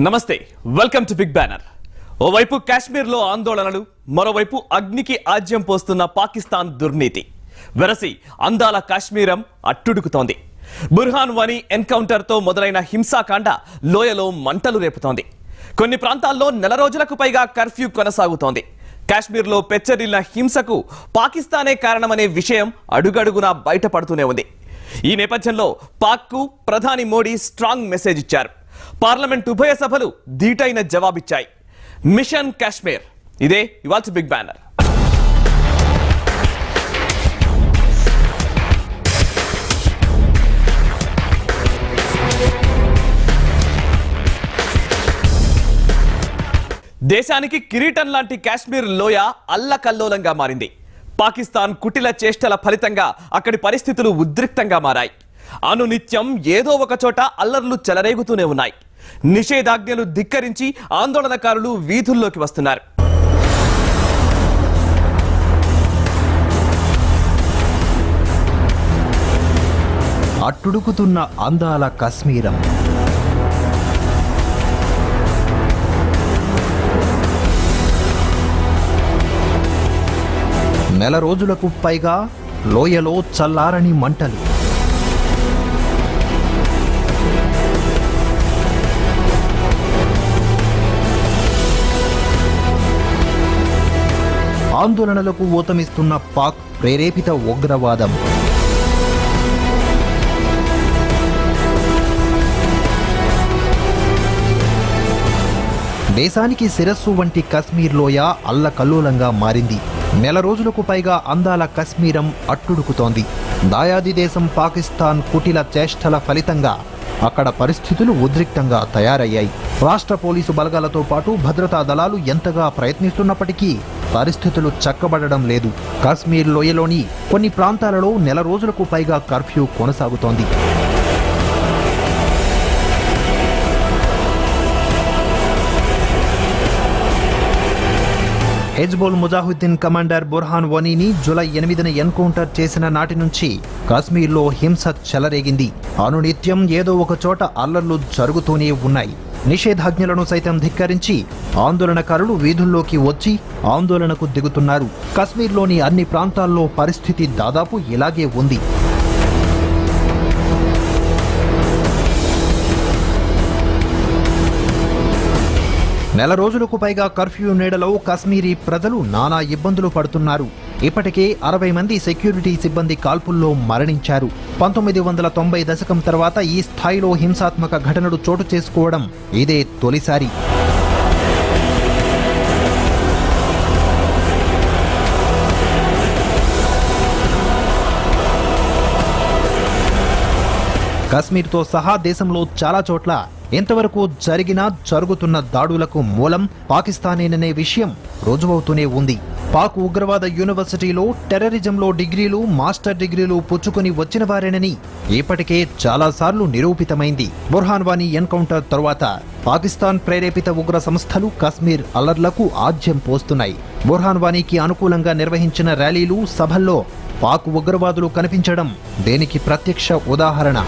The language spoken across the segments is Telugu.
నమస్తే వెల్కమ్ టు బిగ్ బ్యానర్. ఓవైపు కాశ్మీర్లో ఆందోళనలు, మరోవైపు అగ్నికి ఆజ్యం పోస్తున్న పాకిస్తాన్ దుర్నీతి. వెరసి అందాల కాశ్మీరం అట్టుడుకుతోంది. బుర్హాన్ వానీ ఎన్కౌంటర్తో మొదలైన హింసాకాండ లోయలో మంటలు రేపుతోంది. కొన్ని ప్రాంతాల్లో నెల రోజులకు పైగా కర్ఫ్యూ కొనసాగుతోంది. కాశ్మీర్లో పెచ్చరిల్లిన హింసకు పాకిస్తానే కారణమనే విషయం అడుగడుగునా బయటపడుతూనే ఉంది. ఈ నేపథ్యంలో పాక్కు ప్రధాని మోడీ స్ట్రాంగ్ మెసేజ్ ఇచ్చారు. పార్లమెంట్ ఉభయ సభలు ధీటైన జవాబిచ్చాయి. మిషన్ కాశ్మీర్, ఇదే ఇవాల్టి బిగ్ బ్యానర్. దేశానికి కిరీటం లాంటి కాశ్మీర్ లోయ అల్లకల్లోలంగా మారింది. పాకిస్తాన్ కుటిల చేష్టల ఫలితంగా అక్కడి పరిస్థితులు ఉద్రిక్తంగా మారాయి. అనునిత్యం ఏదో ఒక చోట అల్లర్లు చెలరేగుతూనే ఉన్నాయి. నిషేధాజ్ఞలు ధిక్కరించి ఆందోళనకారులు వీధుల్లోకి వస్తున్నారు. అట్టుడుకుతున్న అందాల కాశ్మీరం, నెల రోజులకు పైగా లోయలో చల్లారని మంటలు. ఆందోళనలకు ఊతమిస్తున్న పాక్ ప్రేరేపిత ఉగ్రవాదం. దేశానికి శిరస్సు వంటి కశ్మీర్ లోయ అల్లకల్లోలంగా మారింది. నెల రోజులకు పైగా అందాల కశ్మీరం అట్టుడుకుతోంది. దాయాది దేశం పాకిస్తాన్ కుటిల చేష్టల ఫలితంగా అక్కడ పరిస్థితులు ఉద్రిక్తంగా తయారయ్యాయి. రాష్ట్ర పోలీసు బలగాలతో పాటు భద్రతా దళాలు ఎంతగా ప్రయత్నిస్తున్నప్పటికీ పరిస్థితులు చక్కబడడం లేదు. కాశ్మీర్ లోయలోని కొన్ని ప్రాంతాలలో నెల రోజులకు పైగా కర్ఫ్యూ కొనసాగుతోంది. హిజ్బుల్ ముజాహిద్దీన్ కమాండర్ బుర్హాన్ వానీని జూలై 8న ఎన్కౌంటర్ చేసిన నాటి నుంచి కాశ్మీర్లో హింస చెలరేగింది. అనునిత్యం ఏదో ఒక చోట అల్లర్లు జరుగుతూనే ఉన్నాయి. నిషేధాజ్ఞలను సైతం ధిక్కరించి ఆందోళనకారులు వీధుల్లోకి వచ్చి ఆందోళనకు దిగుతున్నారు. కాశ్మీర్లోని అన్ని ప్రాంతాల్లో పరిస్థితి దాదాపు ఇలాగే ఉంది. నెల రోజులకు పైగా కర్ఫ్యూ నీడలో కాశ్మీరీ ప్రజలు నానా ఇబ్బందులు పడుతున్నారు. ఇప్పటికే 60 మంది సెక్యూరిటీ సిబ్బంది కాల్పుల్లో మరణించారు. 1990 దశకం తర్వాత ఈ స్థాయిలో హింసాత్మక ఘటనలు చోటు చేసుకోవడం ఇదే తొలిసారి. కాశ్మీర్తో సహా దేశంలో చాలా చోట్ల ఎంతవరకు జరుగుతున్న దాడులకు మూలం పాకిస్తానేననే విషయం రుజువవుతూనే ఉంది. పాక్ ఉగ్రవాద యూనివర్సిటీలో టెర్రరిజంలో డిగ్రీలు, మాస్టర్ డిగ్రీలు పుచ్చుకొని వచ్చిన వారేనని ఇప్పటికే చాలాసార్లు నిరూపితమైంది. బుర్హాన్ వానీ ఎన్కౌంటర్ తరువాత పాకిస్తాన్ ప్రేరేపిత ఉగ్ర సంస్థలు కాశ్మీర్ అల్లర్లకు ఆజ్యం పోస్తున్నాయి. బుర్హాన్ వానీకి అనుకూలంగా నిర్వహించిన ర్యాలీలు, సభల్లో పాక్ ఉగ్రవాదులు కనిపించడం దేనికి ప్రత్యక్ష ఉదాహరణ.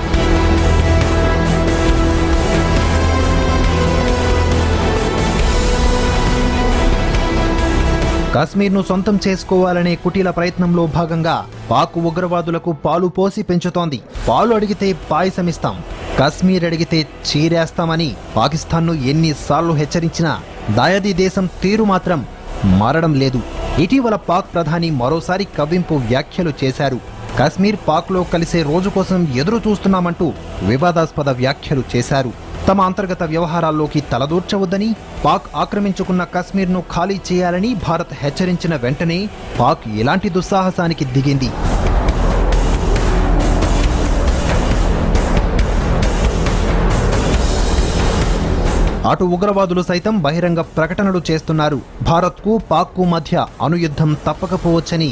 కాశ్మీర్ను సొంతం చేసుకోవాలనే కుటీల ప్రయత్నంలో భాగంగా పాక్ ఉగ్రవాదులకు పాలు పోసి పెంచుతోంది. పాలు అడిగితే పాయసమిస్తాం, కాశ్మీర్ అడిగితే చీరేస్తామని పాకిస్తాన్ను ఎన్నిసార్లు హెచ్చరించినా దాయాది దేశం తీరు మాత్రం మారడం లేదు. ఇటీవల పాక్ ప్రధాని మరోసారి కవ్వింపు వ్యాఖ్యలు చేశారు. కాశ్మీర్ పాక్లో కలిసే రోజు కోసం ఎదురు చూస్తున్నామంటూ వివాదాస్పద వ్యాఖ్యలు చేశారు. తమ అంతర్గత వ్యవహారాల్లోకి తలదూర్చవద్దని, పాక్ ఆక్రమించుకున్న కాశ్మీర్ను ఖాళీ చేయాలని భారత్ హెచ్చరించిన వెంటనే పాక్ ఇలాంటి దుస్సాహసానికి దిగింది. అటు ఉగ్రవాదులు సైతం బహిరంగ ప్రకటనలు చేస్తున్నారు. భారత్కు పాక్కు మధ్య అణుయుద్ధం తప్పకపోవచ్చని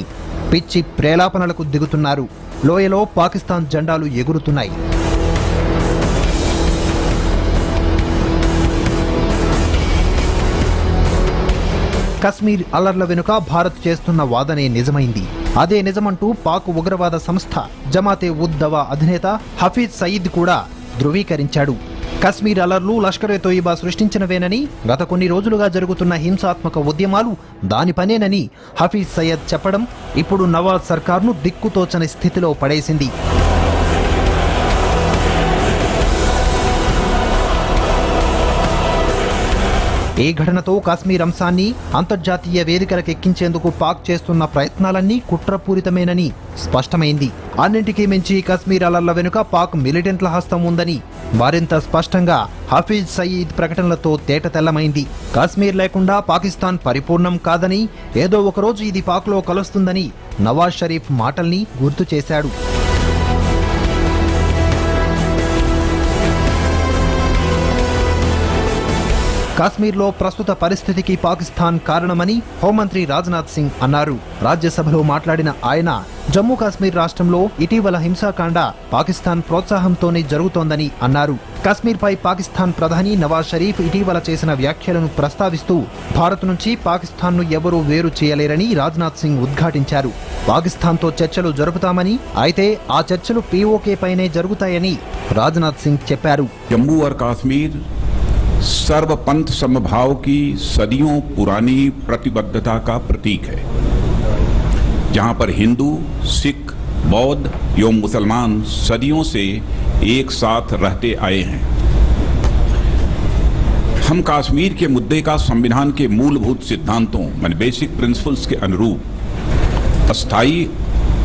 పిచ్చి ప్రేలాపనలకు దిగుతున్నారు. లోయలో పాకిస్తాన్ జెండాలు ఎగురుతున్నాయి. కశ్మీర్ అల్లర్ల వెనుక భారత్ చేస్తున్న వాదనే నిజమైంది. అదే నిజమంటూ పాక్ ఉగ్రవాద సంస్థ జమాతే ఉద్ దవా అధినేత హఫీజ్ సయీద్ కూడా ధృవీకరించాడు. కశ్మీర్ అలర్లు లష్కర్-ఎ-తోయిబా సృష్టించినవేనని, గత కొన్ని రోజులుగా జరుగుతున్న హింసాత్మక ఉద్యమాలు దాని పనేనని హఫీజ్ సయ్యద్ చెప్పడం ఇప్పుడు నవాజ్ సర్కార్ను దిక్కుతోచని స్థితిలో పడేసింది. ఈ ఘటనతో కాశ్మీర్ అంశాన్ని అంతర్జాతీయ వేదికలకు ఎక్కించేందుకు పాక్ చేస్తున్న ప్రయత్నాలన్నీ కుట్రపూరితమేనని స్పష్టమైంది. అన్నింటికీ మించి కశ్మీర్ అలర్ల వెనుక పాక్ మిలిటెంట్ల హస్తం ఉందని మరింత స్పష్టంగా హఫీజ్ సయీద్ ప్రకటనలతో తేటతెల్లమైంది. కాశ్మీర్ లేకుండా పాకిస్తాన్ పరిపూర్ణం కాదని, ఏదో ఒకరోజు ఇది పాక్లో కలుస్తుందని నవాజ్ షరీఫ్ మాటల్ని గుర్తు చేశాడు. కాశ్మీర్లో ప్రస్తుత పరిస్థితికి పాకిస్తాన్ కారణమని హోంమంత్రి రాజ్నాథ్ సింగ్ అన్నారు. రాజ్యసభలో మాట్లాడిన ఆయన జమ్మూ కాశ్మీర్ రాష్ట్రంలో ఇటీవల హింసాకాండ పాకిస్తాన్ ప్రోత్సాహంతోనే జరుగుతోందని అన్నారు. కాశ్మీర్పై పాకిస్తాన్ ప్రధాని నవాజ్ షరీఫ్ ఇటీవల చేసిన వ్యాఖ్యలను ప్రస్తావిస్తూ భారత్ నుంచి పాకిస్తాన్ను ఎవరూ వేరు చేయలేరని రాజ్నాథ్ సింగ్ ఉద్ఘాటించారు. పాకిస్తాన్తో చర్చలు జరుపుతామని, అయితే ఆ చర్చలు పీఓకే పైనే జరుగుతాయని రాజ్నాథ్ సింగ్ చెప్పారు. जम्मू और कश्मीर सर्वपंथ समभाव की सदियों पुरानी प्रतिबद्धता का प्रतीक है, जहां पर हिंदू, सिख, बौद्ध एवं मुसलमान सदियों से एक साथ रहते आए हैं। हम कश्मीर के मुद्दे का संविधान के मूलभूत सिद्धांतों यानी बेसिक प्रिंसिपल्स के अनुरूप अस्थायी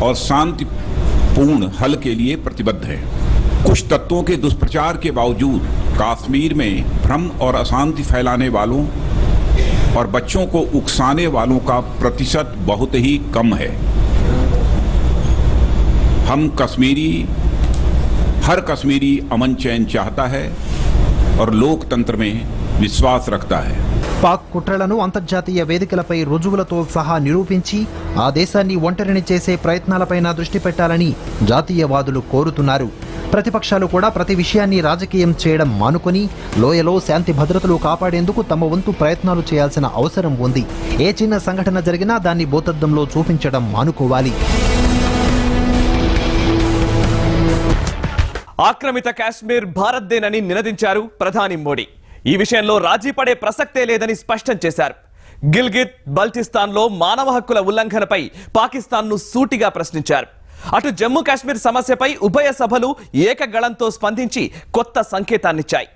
और शांतिपूर्ण हल के लिए प्रतिबद्ध है। कुछ तत्वों के दुष्प्रचार के बावजूद कश्मीर में भ्रम और अशांति फैलाने वालों और बच्चों को उकसाने वालों का प्रतिशत बहुत ही कम है। हर कश्मीरी अमन चैन चाहता है और लोकतंत्र में विश्वास रखता है। పాక్ కుట్రలను అంతర్జాతీయ వేదికలపై రుజువులతో సహా నిరూపించి ఆ దేశాన్ని ఒంటరిని చేసే ప్రయత్నాలపైన దృష్టి పెట్టాలని జాతీయవాదులు కోరుతున్నారు. ప్రతిపక్షాలు కూడా ప్రతి విషయాన్ని రాజకీయం చేయడం మానుకొని లోయలో శాంతి భద్రతలు కాపాడేందుకు తమ వంతు ప్రయత్నాలు చేయాల్సిన అవసరం ఉంది. ఏ చిన్న సంఘటన జరిగినా దాన్ని భూతద్దంలో చూపించడం మానుకోవాలి. ఆక్రమిత కాశ్మీర్ భారత్దేనని నినదించారు ప్రధాని మోడీ. ఈ విషయంలో రాజీ పడే ప్రసక్తే లేదని స్పష్టం చేశారు. గిల్గిట్ బల్టిస్తాన్లో మానవ హక్కుల ఉల్లంఘనపై పాకిస్తాన్ను సూటిగా ప్రశ్నించారు. అటు జమ్మూ కాశ్మీర్ సమస్యపై ఉభయ సభలు ఏకగళంతో స్పందించి కొత్త సంకేతాన్నిచ్చాయి.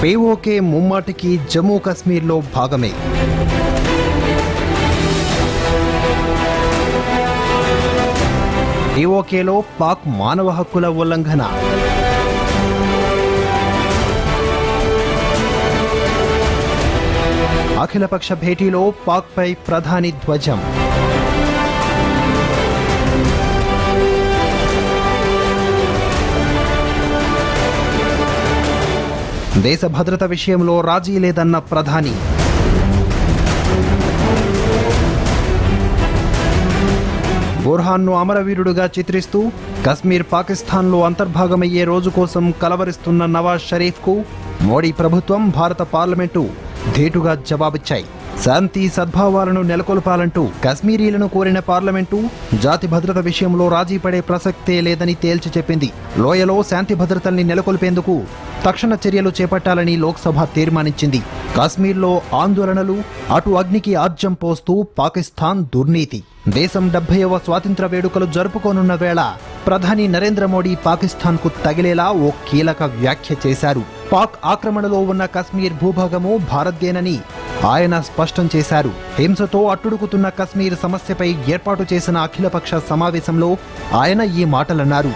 పీఓకే ముమ్మాటికి జమ్మూ కాశ్మీర్లో భాగమే. పీఓకేలో పాక్ మానవ హక్కుల ఉల్లంఘన, అఖిలపక్ష భేటీలో పాక్పై ప్రధాని ధ్వజం, దేశ భద్రత విషయంలో రాజీ లేదన్న ప్రధాని, బుర్హాన్ను అమరవీరుడుగా చిత్రిస్తూ కశ్మీర్ పాకిస్తాన్లో అంతర్భాగమయ్యే రోజు కోసం కలవరిస్తున్న నవాజ్ షరీఫ్కు మోడీ ప్రభుత్వం, భారత పార్లమెంటు ధీటుగా జవాబిచ్చాయి. శాంతి సద్భావాలను నెలకొల్పాలంటూ కశ్మీరీలను కోరిన పార్లమెంటు జాతి భద్రత విషయంలో రాజీ పడే ప్రసక్తే లేదని తేల్చి చెప్పింది. లోయలో శాంతి భద్రతల్ని నెలకొల్పేందుకు తక్షణ చర్యలు చేపట్టాలని లోక్సభ తీర్మానించింది. కాశ్మీర్లో ఆందోళనలు, అటు అగ్నికి ఆజ్యం పోస్తూ పాకిస్తాన్ దుర్నీతి. దేశం 70వ స్వాతంత్ర వేడుకలు జరుపుకోనున్న వేళ ప్రధాని నరేంద్ర మోడీ పాకిస్తాన్కు తగిలేలా ఓ కీలక వ్యాఖ్య చేశారు. పాక్ ఆక్రమణలో ఉన్న కశ్మీర్ భూభాగము భారత్దేనని ఆయన స్పష్టం చేశారు. హింసతో అట్టుడుకుతున్న కశ్మీర్ సమస్యపై ఏర్పాటు చేసిన అఖిలపక్ష సమావేశంలో ఆయన ఈ మాటలన్నారు.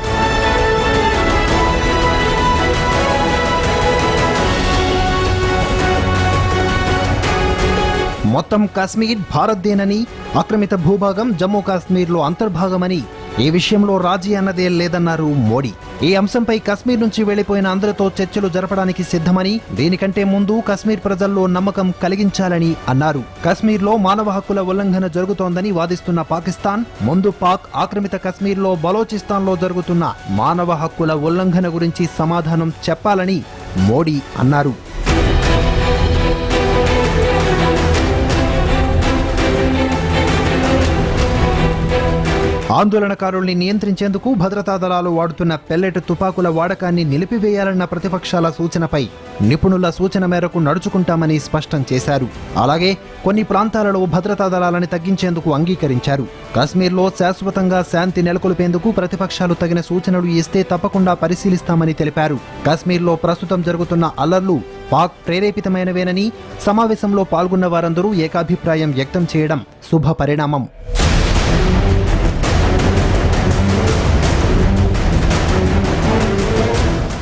మొత్తం కశ్మీర్ భారత్దేనని, ఆక్రమిత భూభాగం జమ్మూ కాశ్మీర్లో అంతర్భాగమని, ఈ విషయంలో రాజీ అన్నదే లేదన్నారు మోడీ. ఈ అంశంపై కశ్మీర్ నుంచి వెళ్లిపోయిన అందరితో చర్చలు జరపడానికి సిద్ధమని, దీనికంటే ముందు కశ్మీర్ ప్రజల్లో నమ్మకం కలిగించాలని అన్నారు. కశ్మీర్లో మానవ హక్కుల ఉల్లంఘన జరుగుతోందని వాదిస్తున్న పాకిస్తాన్ ముందు పాక్ ఆక్రమిత కశ్మీర్లో బలోచిస్తాన్లో జరుగుతున్న మానవ హక్కుల ఉల్లంఘన గురించి సమాధానం చెప్పాలని మోడీ అన్నారు. ఆందోళనకారుల్ని నియంత్రించేందుకు భద్రతా దళాలు వాడుతున్న పెల్లెట్ తుపాకుల వాడకాన్ని నిలిపివేయాలన్న ప్రతిపక్షాల సూచనపై నిపుణుల సూచన మేరకు నడుచుకుంటామని స్పష్టం చేశారు. అలాగే కొన్ని ప్రాంతాలలో భద్రతా దళాలని తగ్గించేందుకు అంగీకరించారు. కశ్మీర్లో శాశ్వతంగా శాంతి నెలకొల్పేందుకు ప్రతిపక్షాలు తగిన సూచనలు ఇస్తే తప్పకుండా పరిశీలిస్తామని తెలిపారు. కశ్మీర్లో ప్రస్తుతం జరుగుతున్న అల్లర్లు పాక్ ప్రేరేపితమైనవేనని, సమావేశంలో పాల్గొన్న వారందరూ ఏకాభిప్రాయం వ్యక్తం చేయడం శుభ పరిణామం.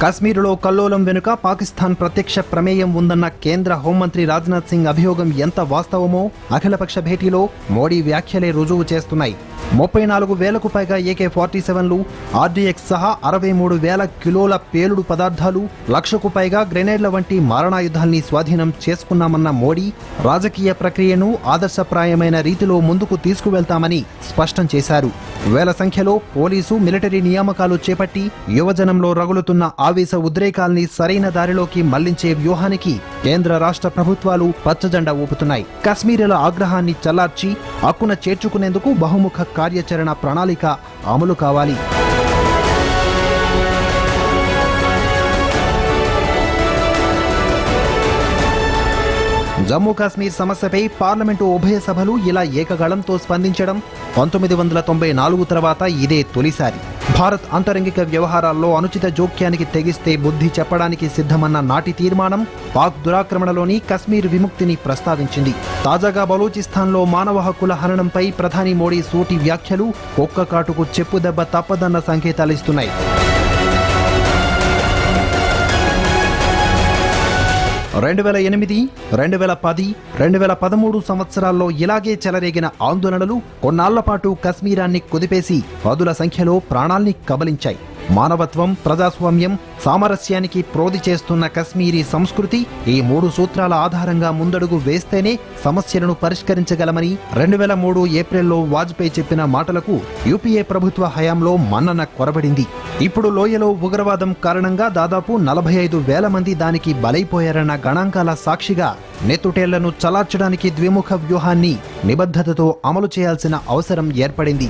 కశ్మీరులో కల్లోలం వెనుక పాకిస్తాన్ ప్రత్యక్ష ప్రమేయం ఉందన్న కేంద్ర హోంమంత్రి రాజ్నాథ్ సింగ్ అభియోగం ఎంత వాస్తవమో అఖిలపక్ష భేటీలో మోడీ వ్యాఖ్యలే రుజువు చేస్తున్నాయి. 34,000కు పైగా AK-47లు, RDX సహా 63,000 కిలోల పేలుడు పదార్థాలు, 1,00,000కు పైగా గ్రెనేడ్ల వంటి మారణాయుధాల్ని స్వాధీనం చేసుకున్నామన్న మోడీ రాజకీయ ప్రక్రియను ఆదర్శప్రాయమైన రీతిలో ముందుకు తీసుకువెళ్తామని స్పష్టం చేశారు. వేల సంఖ్యలో పోలీసు, మిలిటరీ నియామకాలు చేపట్టి యువజనంలో రగులుతున్న ఆవేశ ఉద్రేకాల్ని సరైన దారిలోకి మళ్లించే వ్యూహానికి కేంద్ర రాష్ట్ర ప్రభుత్వాలు పచ్చజెండా ఊపుతున్నాయి. కశ్మీరుల ఆగ్రహాన్ని చల్లార్చి హక్కున చేర్చుకునేందుకు బహుముఖ కార్యాచరణ ప్రణాళిక అమలు కావాలి. జమ్మూ కాశ్మీర్ సమస్యపై పార్లమెంటు ఉభయ సభలు ఇలా ఏకగళంతో స్పందించడం 1994 తర్వాత ఇదే తొలిసారి. భారత్ అంతరంగిక వ్యవహారాల్లో అనుచిత జోక్యానికి తెగిస్తే బుద్ధి చెప్పడానికి సిద్ధమన్న నాటి తీర్మానం పాక్ దురాక్రమణలోని కశ్మీర్ విముక్తిని ప్రస్తావించింది. తాజాగా బలూచిస్తాన్లో మానవ హక్కుల హననంపై ప్రధాని మోడీ సూటి వ్యాఖ్యలు కుక్క కాటుకు చెప్పుదెబ్బ తప్పదన్న సంకేతాలిస్తున్నాయి. 2008, 2010, 2013 సంవత్సరాల్లో ఇలాగే చెలరేగిన ఆందోళనలు కొన్నాళ్లపాటు కశ్మీరాన్ని కుదిపేసి పదుల సంఖ్యలో ప్రాణాల్ని కబలించాయి. మానవత్వం, ప్రజాస్వామ్యం, సామరస్యానికి ప్రోది చేస్తున్న కశ్మీరీ సంస్కృతి ఈ 3 సూత్రాల ఆధారంగా ముందడుగు వేస్తేనే సమస్యలను పరిష్కరించగలమని 2003 ఏప్రిల్లో వాజ్పేయి చెప్పిన మాటలకు యూపీఏ ప్రభుత్వ హయాంలో మన్నన కొరబడింది. ఇప్పుడు లోయలో ఉగ్రవాదం కారణంగా దాదాపు 45,000 మంది దానికి బలైపోయారన్న గణాంకాల సాక్షిగా నెత్తుటేళ్లను చలార్చడానికి ద్విముఖ వ్యూహాన్ని నిబద్ధతతో అమలు చేయాల్సిన అవసరం ఏర్పడింది.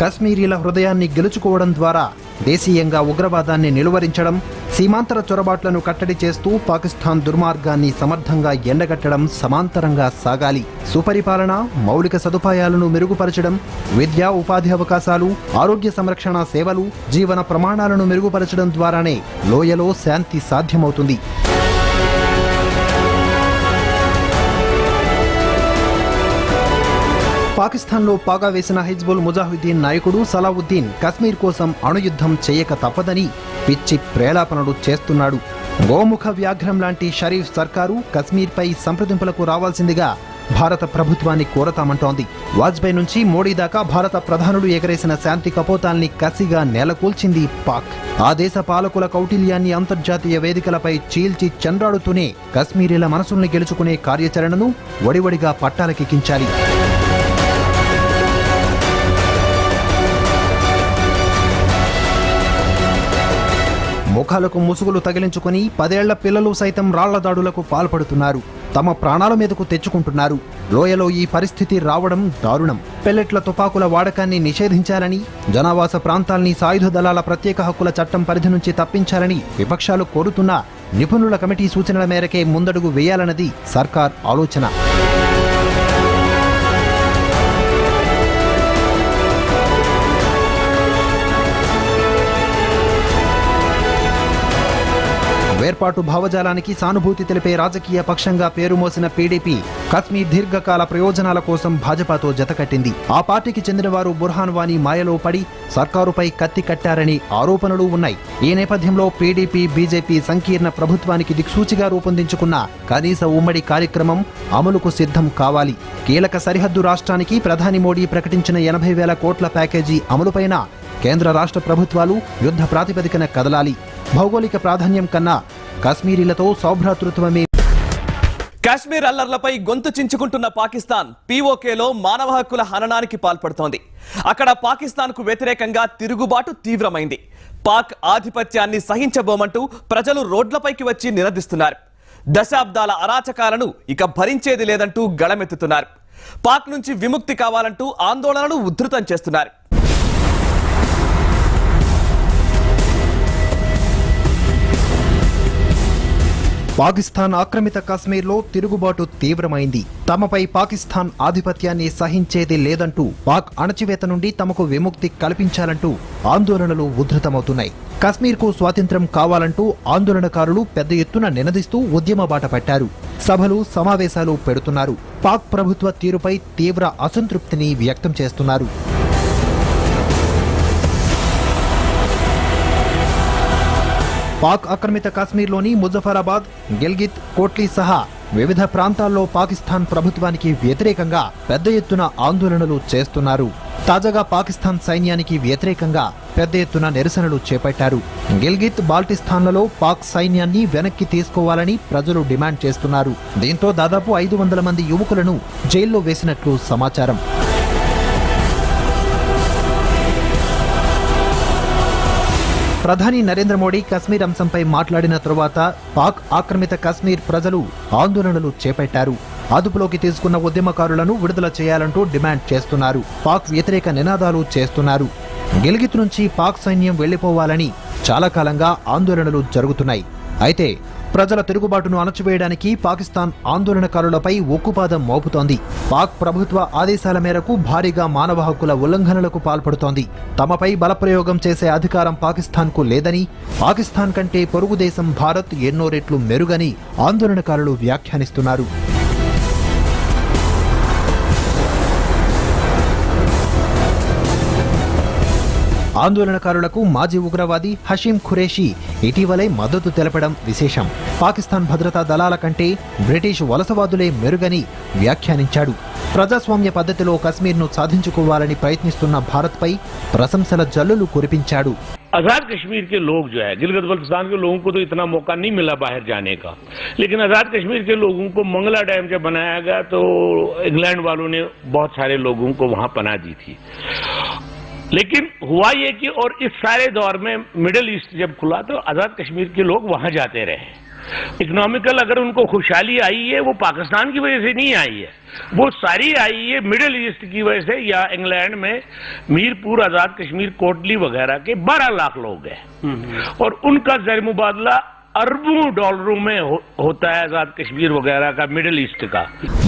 కశ్మీరీల హృదయాన్ని గెలుచుకోవడం ద్వారా దేశీయంగా ఉగ్రవాదాన్ని నిలువరించడం, సీమాంతర చొరబాట్లను కట్టడి చేస్తూ పాకిస్తాన్ దుర్మార్గాన్ని సమర్థంగా ఎండగట్టడం సమాంతరంగా సాగాలి. సుపరిపాలన, మౌలిక సదుపాయాలను మెరుగుపరచడం, విద్యా ఉపాధి అవకాశాలు, ఆరోగ్య సంరక్షణ సేవలు, జీవన ప్రమాణాలను మెరుగుపరచడం ద్వారానే లోయలో శాంతి సాధ్యమవుతుంది. పాకిస్తాన్లో పాగా వేసిన హిజ్బుల్ ముజాహిద్దీన్ నాయకుడు సలావుద్దీన్ కశ్మీర్ కోసం అణుయుద్ధం చేయక తప్పదని పిచ్చి ప్రేలాపనలు చేస్తున్నాడు. గోముఖ వ్యాఘ్రం లాంటి షరీఫ్ సర్కారు కశ్మీర్పై సంప్రదింపులకు రావాల్సిందిగా భారత ప్రభుత్వాన్ని కోరతామంటోంది. వాజ్పేయి నుంచి మోడీ దాకా భారత ప్రధానులు ఎగరేసిన శాంతి కపోతాల్ని కసిగా నేలకూల్చింది పాక్. ఆ దేశ పాలకుల కౌటిల్యాన్ని అంతర్జాతీయ వేదికలపై చీల్చి చెండాడుతూనే కశ్మీరీల మనసుల్ని గెలుచుకునే కార్యాచరణను వడివడిగా పట్టాలకెక్కించాలి. ముఖాలకు ముసుగులు తగిలించుకుని 10 ఏళ్ల పిల్లలు సైతం రాళ్ల దాడులకు పాల్పడుతున్నారు. తమ ప్రాణాల మీదకు తెచ్చుకుంటున్నారు. లోయలో ఈ పరిస్థితి రావడం దారుణం. పెల్లెట్ల తుపాకుల వాడకాన్ని నిషేధించాలని, జనావాస ప్రాంతాల్ని సాయుధ దళాల ప్రత్యేక హక్కుల చట్టం పరిధి నుంచి తప్పించాలని విపక్షాలు కోరుతున్నా నిపుణుల కమిటీ సూచనల మేరకే ముందడుగు వేయాలన్నది సర్కార్ ఆలోచన. వేర్పాటు భావజాలానికి సానుభూతి తెలిపే రాజకీయ పక్షంగా పేరు మోసిన పీడీపీ కశ్మీర్ దీర్ఘకాల ప్రయోజనాల కోసం భాజపాతో జతకట్టింది. ఆ పార్టీకి చెందినవారు బుర్హాన్ వానీ మాయలో పడి సర్కారుపై కత్తి కట్టారని ఆరోపణలు ఉన్నాయి. ఈ నేపథ్యంలో పీడీపీ, బీజేపీ సంకీర్ణ ప్రభుత్వానికి దిక్సూచిగా రూపొందించుకున్న కనీస ఉమ్మడి కార్యక్రమం అమలుకు సిద్ధం కావాలి. కీలక సరిహద్దు రాష్ట్రానికి ప్రధాని మోడీ ప్రకటించిన 80,000 కోట్ల ప్యాకేజీ అమలుపైన కేంద్ర రాష్ట్ర ప్రభుత్వాలు యుద్ధ ప్రాతిపదికన కదలాలి. భౌగోళిక ప్రాధాన్యం కన్నా కశ్మీరీలతో సౌభ్రాతృత్వమే. కాశ్మీర్ అల్లర్లపై గొంతు చించుకుంటున్న పాకిస్తాన్ పీఓకేలో మానవ హక్కుల హననానికి పాల్పడుతోంది. అక్కడ పాకిస్తాన్కు వ్యతిరేకంగా తిరుగుబాటు తీవ్రమైంది. పాక్ ఆధిపత్యాన్ని సహించబోమంటూ ప్రజలు రోడ్లపైకి వచ్చి నినదిస్తున్నారు. దశాబ్దాల అరాచకాలను ఇక భరించేది లేదంటూ గళమెత్తుతున్నారు. పాక్ నుంచి విముక్తి కావాలంటూ ఆందోళనలు ఉధృతం చేస్తున్నారు. పాకిస్తాన్ ఆక్రమిత కాశ్మీర్లో తిరుగుబాటు తీవ్రమైంది. తమపై పాకిస్తాన్ ఆధిపత్యాన్ని సహించేది లేదంటూ పాక్ అణచివేత నుండి తమకు విముక్తి కల్పించాలంటూ ఆందోళనలు ఉధృతమవుతున్నాయి. కశ్మీర్కు స్వాతంత్ర్యం కావాలంటూ ఆందోళనకారులు పెద్ద ఎత్తున నినదిస్తూ ఉద్యమ బాట పట్టారు. సభలు సమావేశాలు పెడుతున్నారు. పాక్ ప్రభుత్వ తీరుపై తీవ్ర అసంతృప్తిని వ్యక్తం చేస్తున్నారు. పాక్ ఆక్రమిత కాశ్మీర్లోని ముజఫరాబాద్, గిల్గిత్, కోట్లీ సహా వివిధ ప్రాంతాల్లో పాకిస్తాన్ ప్రభుత్వానికి వ్యతిరేకంగా పెద్ద ఎత్తున ఆందోళనలు చేస్తున్నారు. తాజాగా పాకిస్తాన్ సైన్యానికి వ్యతిరేకంగా పెద్ద ఎత్తున నిరసనలు చేపట్టారు. గిల్గిత్, బాల్టిస్తాన్లలో పాక్ సైన్యాన్ని వెనక్కి తీసుకోవాలని ప్రజలు డిమాండ్ చేస్తున్నారు. దీంతో దాదాపు 500 మంది యువకులను జైల్లో వేసినట్లు సమాచారం. ప్రధాని నరేంద్ర మోడీ కశ్మీర్ అంశంపై మాట్లాడిన తరువాత పాక్ ఆక్రమిత కశ్మీర్ ప్రజలు ఆందోళనలు చేపట్టారు. అదుపులోకి తీసుకున్న ఉద్యమకారులను విడుదల చేయాలంటూ డిమాండ్ చేస్తున్నారు. పాక్ వ్యతిరేక నినాదాలు చేస్తున్నారు. గిల్గిత్ నుంచి పాక్ సైన్యం వెళ్లిపోవాలని చాలా కాలంగా ఆందోళనలు జరుగుతున్నాయి. అయితే ప్రజల తిరుగుబాటును అణచివేయడానికి పాకిస్తాన్ ఆందోళనకారులపై ఉక్కుపాదం మోపుతోంది. పాక్ ప్రభుత్వ ఆదేశాల మేరకు భారీగా మానవ హక్కుల ఉల్లంఘనలకు పాల్పడుతోంది. తమపై బలప్రయోగం చేసే అధికారం పాకిస్తాన్కు లేదని, పాకిస్తాన్ కంటే పొరుగు దేశం భారత్ ఎన్నో రెట్లు మెరుగని ఆందోళనకారులు వ్యాఖ్యానిస్తున్నారు. ఆందోళనకారులకు మాజీ ఉగ్రవాది హషీం ఖురేషీ ఇటీవలే మద్దతు తెలపడం విశేషం. పాకిస్తాన్ భద్రతా దళాల కంటే బ్రిటిష్ వలసవాదులే మెరుగని వ్యాఖ్యానించాడు. ప్రజాస్వామ్య పద్ధతిలో కశ్మీర్ను సాధించుకోవాలని ప్రయత్నిస్తున్న భారత్పై ప్రశంసల జల్లులు కురిపించాడు. आजाद कश्मीर के लोग जो है, गिलगित बल्तिस्तान के लोगों को तो इतना मौका नहीं मिला बाहर जाने का, लेकिन आजाद कश्मीर के लोगों को मंगला डैम जब बनाया गया तो इंग्लैंड वालों ने बहुत सारे लोगों को वहां पनाह दी थी. लेकिन हुआ ये कि और इस सारे दौर में मिडिल ईस्ट जब खुला तो आजाद कश्मीर के लोग वहां जाते रहे. इकोनॉमिकल अगर उनको खुशहाली आई है वो पाकिस्तान की वजह से नहीं आई है, वो सारी आई है मिडिल ईस्ट की वजह से. या इंग्लैंड में मीरपुर, आजाद कश्मीर, कोटली वगैरह के 12 लाख लोग हैं और उनका ज़र मुबादला అరబు డాలర్లు మే హోతా హై ఆజాద్ కశ్మీర్ వగైరా కా మిడిల్ ఈస్ట్ కా.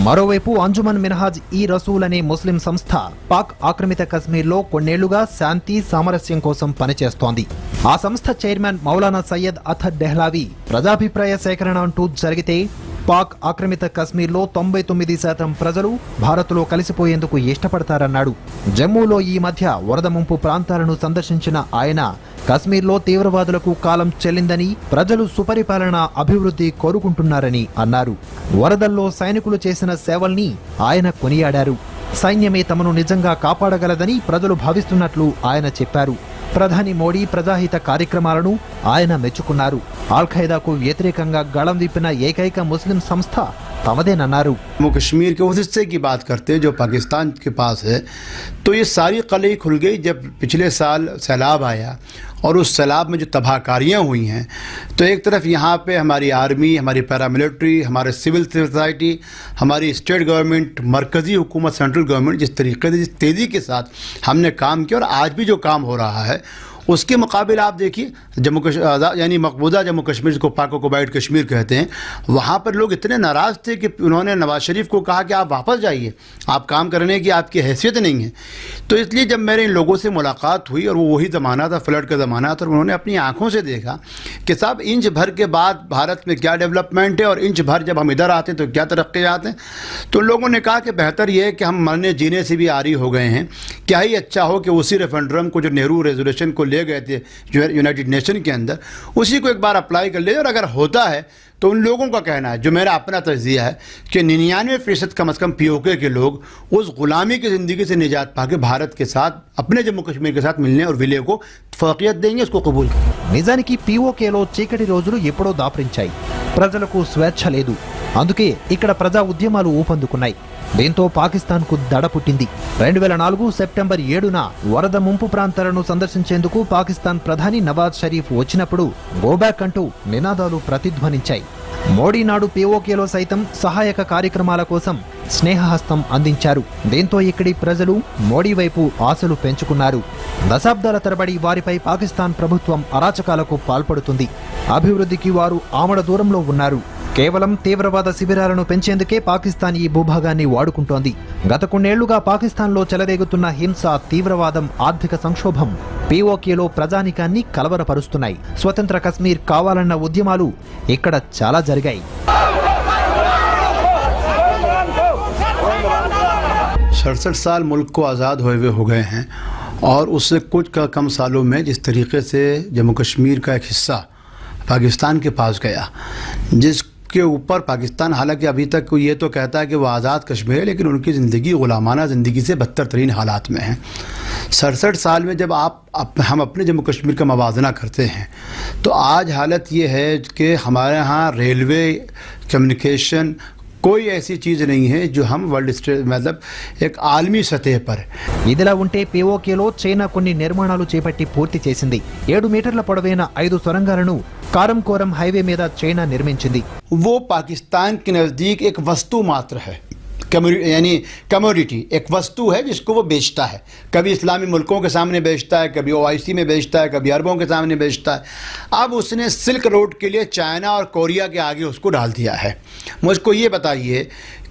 మరోవైపు అంజుమన్ మిన్హాజ్ ఈ రసూల్ అనే ముస్లిం సంస్థ పాక్ ఆక్రమిత కశ్మీర్లో కొన్నేళ్లుగా శాంతి సామరస్యం కోసం పనిచేస్తోంది. ఆ సంస్థ చైర్మన్ మౌలానా సయ్యద్ అథర్ డెహ్లావి ప్రజాభిప్రాయ సేకరణ అంటూ జరిగితే పాక్ ఆక్రమిత కశ్మీర్లో 99% ప్రజలు భారత్లో కలిసిపోయేందుకు ఇష్టపడతారన్నాడు. జమ్మూలో ఈ మధ్య వరద ముంపు ప్రాంతాలను సందర్శించిన ఆయన కశ్మీర్లో తీవ్రవాదులకు కాలం చెల్లిందని, ప్రజలు సుపరిపాలన, అభివృద్ధి కోరుకుంటున్నారని అన్నారు. వరదల్లో సైనికులు చేసిన సేవల్ని ఆయన కొనియాడారు. సైన్యమే తమను నిజంగా కాపాడగలదని ప్రజలు భావిస్తున్నట్లు ఆయన చెప్పారు. ప్రధాని మోడీ ప్రజాహిత కార్యక్రమాలను ఆయన మెచ్చుకున్నారు. ఆల్ ఖైదాకు వ్యతిరేకంగా గళం విప్పిన ఏకైక ముస్లిం సంస్థ तमदेनన్నారు। जम्मू कश्मीर के उस हिस्से की बात करते हैं जो पाकिस्तान के पास है, तो ये सारी कलई खुल गई जब पिछले साल सैलाब आया और उस सैलाब में जो तबाहकारियाँ हुई हैं। तो एक तरफ यहाँ पे हमारी आर्मी, हमारी पैरामिलिट्री, हमारे सिविल सोसाइटी, हमारी स्टेट गवर्नमेंट, मरकज़ी हुकूमत, सेंट्रल गवर्नमेंट जिस तरीके से, जिस तेज़ी के साथ हमने काम किया और आज भी जो काम हो रहा है उसके मुकाबले आप देखिए जम्मू कश्मीर यानी मकबूजा जम्मू कश्मीर जिसको पाक ऑक्युपाइड कश्मीर कहते हैं, वहाँ पर लोग इतने नाराज़ थे कि उन्होंने नवाज शरीफ को कहा कि आप वापस जाइए, आप काम करने की आपकी हैसियत नहीं है। तो इसलिए जब मेरे इन लोगों से मुलाकात हुई और वो वही ज़माना था, फ्लड का ज़माना था, उन्होंने अपनी आँखों से देखा कि साहब इंच भर के बाद भारत में क्या डेवलपमेंट है और इंच भर जब हम इधर आते हैं तो क्या तरक्यात हैं। तो लोगों ने कहा कि बेहतर ये है कि हम मरने जीने से भी आरी हो गए हैं, क्या ही अच्छा हो कि उसी रेफरेंडम को जो नेहरू रेजोल्यूशन को ले गए थे जो यूनाइटेड नेशन के अंदर, उसी को एक बार अप्लाई कर ले। और अगर होता है तो उन लोगों का कहना है, जो मेरा अपना तज्जिया है, कि 99% कम से कम पीओके के लोग उस गुलामी की ज़िंदगी से निजात पाके भारत के साथ, अपने जम्मू कश्मीर के साथ मिलने और विलय को फौकियत देंगे, उसको कबूल करेंगे। నిజానికి పీఓకేలో చీకటి రోజులు ఎప్పుడో దాపరించాయి. ప్రజలకు స్వేచ్ఛ లేదు. అందుకే ఇక్కడ ప్రజా ఉద్యమాలు ఊపందుకున్నాయి. దీంతో పాకిస్తాన్కు దడ పుట్టింది. 2004 సెప్టెంబర్ 7న వరద ముంపు ప్రాంతాలను సందర్శించేందుకు పాకిస్తాన్ ప్రధాని నవాజ్ షరీఫ్ వచ్చినప్పుడు గోబ్యాక్ అంటూ నినాదాలు ప్రతిధ్వనించాయి. మోడీ నాడు పీఓకేలో సైతం సహాయక కార్యక్రమాల కోసం స్నేహహస్తం అందించారు. దీంతో ఇక్కడి ప్రజలు మోడీ వైపు ఆశలు పెంచుకున్నారు. దశాబ్దాల తరబడి వారిపై పాకిస్తాన్ ప్రభుత్వం అరాచకాలకు పాల్పడుతుంది. అభివృద్ధికి వారు ఆమడ దూరంలో ఉన్నారు. కేవలం తీవ్రవాద శిబిరాలను పెంచేందుకే పాకిస్తాన్ ఈ భూభాగాన్ని వాడుకుంటోంది. గత కొన్నేళ్లుగా పాకిస్తాన్లో చెలరేగుతున్న హింస, తీవ్రవాదం, ఆర్థిక సంక్షోభం పీఓకేలో ప్రజానికాన్ని కలవరపరుస్తున్నాయి. స్వతంత్ర కశ్మీర్ కావాలన్న ఉద్యమాలు ఇక్కడ చాలా జరిగాయి. 67 साल मुल्क को आज़ाद हुए हुए हो गए हैं और उससे कुछ कम सालों में जिस तरीके से जम्मू कश्मीर का एक हिस्सा पाकिस्तान के पास गया, जिसके ऊपर पाकिस्तान हालांकि अभी तक ये तो कहता है कि वो आज़ाद कश्मीर है, लेकिन उनकी ज़िंदगी गुलामाना ज़िंदगी से बदतर तरीन हालात में है। 67 साल में जब हम अपने जम्मू कश्मीर का मवाजना करते हैं तो आज हालत ये है कि हमारे यहाँ रेलवे, कम्युनिकेशन, कोई ऐसी चीज़ नहीं है जो हम वर्ल्ड मतलब एक आलमी सतह पर। ఇదిలా ఉంటే పీఓకేలో చైనా కొన్ని నిర్మాణాలు చేపట్టి పూర్తి చేసింది. 7 మీటర్ల పొడవైన 5 సొరంగాలను కారంకోరం హైవే మీద చైనా నిర్మించింది. वो पाकिस्तान के नज़दीक एक वस्तु मात्र है, यानी कमोडिटी, एक वस्तु है जिसको वो बेचता है। कभी इस्लामी मुल्कों के सामने बेचता है, कभी OIC में बेचता है, कभी अरबों के सामने बेचता है। अब उसने सिल्क रोड के लिए चाइना और कोरिया के आगे उसको डाल दिया है। मुझको ये बताइए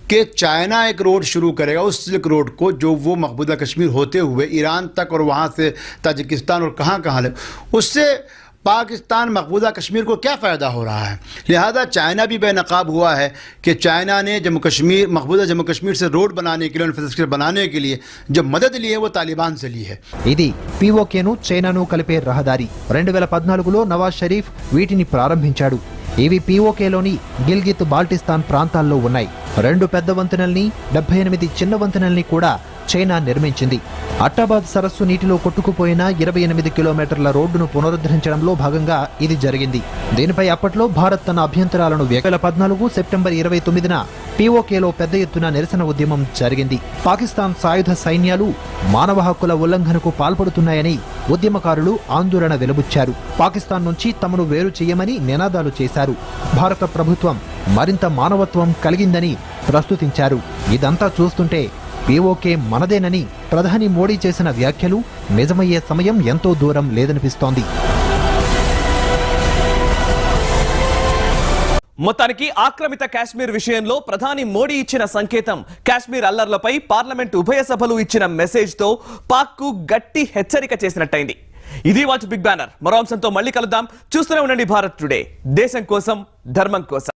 कि चाइना एक रोड शुरू करेगा उस सिल्क रोड को, जो वो मकबूजा कश्मीर होते हुए ईरान तक और वहाँ से ताजिकिस्तान और कहाँ कहाँ ले, उससे पाकिस्तान मकबूजा कश्मीर को क्या फ़ायदा हो रहा है। लिहाजा चाइना भी बेनकाब हुआ है कि चाइना ने मकबूजा जम्मू कश्मीर से रोड बनाने के लिए, इंफ्रास्ट्रक्चर बनाने के लिए जो मदद ली है वो तालिबान से ली है। ఇది పీఓకేను చైనాను కలిపే రహదారి. 2014లో నవాజ్ షరీఫ్ వీటిని ప్రారంభించాడు. ఇవి పీఓకేలోని గిల్గిత్ బాల్టిస్తాన్ ప్రాంతాల్లో ఉన్నాయి. 2 పెద్ద వంతెనల్ని, 78 చిన్న వంతెనల్ని కూడా చైనా నిర్మించింది. అట్టాబాద్ సరస్సు నీటిలో కొట్టుకుపోయిన 28 కిలోమీటర్ల రోడ్డును పునరుద్ధరించడంలో భాగంగా ఇది జరిగింది. దీనిపై అప్పట్లో భారత్ తన అభ్యంతరాలను 2014 సెప్టెంబర్ 29న పీఓకేలో పెద్ద ఎత్తున నిరసన ఉద్యమం జరిగింది. పాకిస్తాన్ సాయుధ సైన్యాలు మానవ హక్కుల ఉల్లంఘనకు పాల్పడుతున్నాయని ఉద్యమకారులు ఆందోళన వెలుబుచ్చారు. పాకిస్తాన్ నుంచి తమను వేరు చేయమని నినాదాలు చేశారు. భారత ప్రభుత్వం మరింత మానవత్వం కలిగిందని ప్రస్తుతించారు. ఇదంతా చూస్తుంటే పీఓకే మనదేనని ప్రధాని మోడీ చేసిన వ్యాఖ్యలు నిజమయ్యే సమయం ఎంతో దూరం లేదనిపిస్తోంది. మొత్తానికి ఆక్రమిత కాశ్మీర్ విషయంలో ప్రధాని మోడీ ఇచ్చిన సంకేతం, కాశ్మీర్ అల్లర్లపై పార్లమెంట్ ఉభయ సభలు ఇచ్చిన మెసేజ్ తో పాక్ కు గట్టి హెచ్చరిక చేసినట్టయింది. ఇది వాటి బిగ్ బ్యానర్. మరో అంశంతో మళ్ళీ కలుద్దాం. చూస్తూనే ఉండండి భారత్ టుడే, దేశం కోసం, ధర్మం కోసం.